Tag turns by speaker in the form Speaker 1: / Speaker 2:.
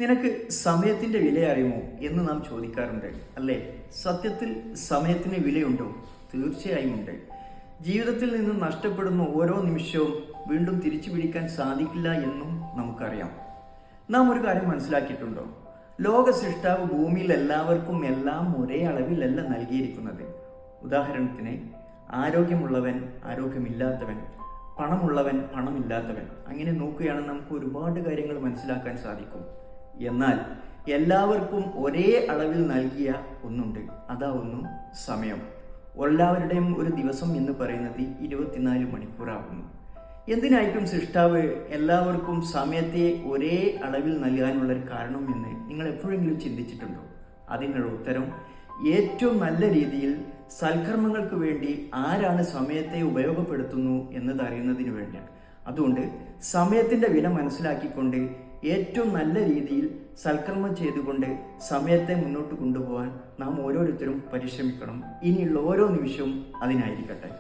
Speaker 1: നിനക്ക് സമയത്തിൻ്റെ വില അറിയുമോ എന്ന് നാം ചോദിക്കാറുണ്ട് അല്ലേ? സത്യത്തിൽ സമയത്തിന് വിലയുണ്ടോ? തീർച്ചയായും ഉണ്ട്. ജീവിതത്തിൽ നിന്ന് നഷ്ടപ്പെടുന്ന ഓരോ നിമിഷവും വീണ്ടും തിരിച്ചു പിടിക്കാൻ സാധിക്കില്ല എന്നും നമുക്കറിയാം. നാം ഒരു കാര്യം മനസ്സിലാക്കിയിട്ടുണ്ടോ? ലോക സൃഷ്ടാവ് ഭൂമിയിൽ എല്ലാവർക്കും എല്ലാം ഒരേ അളവിലല്ല നൽകിയിരിക്കുന്നത്. ഉദാഹരണത്തിന്, ആരോഗ്യമുള്ളവൻ, ആരോഗ്യമില്ലാത്തവൻ, പണമുള്ളവൻ, പണമില്ലാത്തവൻ, അങ്ങനെ നോക്കുകയാണെങ്കിൽ നമുക്ക് ഒരുപാട് കാര്യങ്ങൾ മനസ്സിലാക്കാൻ സാധിക്കും. എന്നാൽ എല്ലാവർക്കും ഒരേ അളവിൽ നൽകിയ ഒന്നുണ്ട്, അതാവുന്നു സമയം. എല്ലാവരുടെയും ഒരു ദിവസം എന്ന് പറയുന്നത് 24 മണിക്കൂറാകുന്നു. എന്തിനായിരിക്കും സൃഷ്ടാവ് എല്ലാവർക്കും സമയത്തെ ഒരേ അളവിൽ നൽകാനുള്ളൊരു കാരണം എന്ന് നിങ്ങൾ എപ്പോഴെങ്കിലും ചിന്തിച്ചിട്ടുണ്ടോ? അതിനുള്ള ഉത്തരം ഏറ്റവും നല്ല രീതിയിൽ സൽക്കർമ്മങ്ങൾക്ക് വേണ്ടി ആരാണ് സമയത്തെ ഉപയോഗപ്പെടുത്തുന്നു എന്നത് അറിയുന്നതിന് വേണ്ടിയാണ്. അതുകൊണ്ട് സമയത്തിൻ്റെ വില മനസ്സിലാക്കിക്കൊണ്ട് ഏറ്റവും നല്ല രീതിയിൽ സൽക്കർമ്മം ചെയ്തുകൊണ്ട് സമയത്തെ മുന്നോട്ട് കൊണ്ടുപോകാൻ നാം ഓരോരുത്തരും പരിശ്രമിക്കണം. ഇനിയുള്ള ഓരോ നിമിഷവും അതിനായിരിക്കട്ടെ.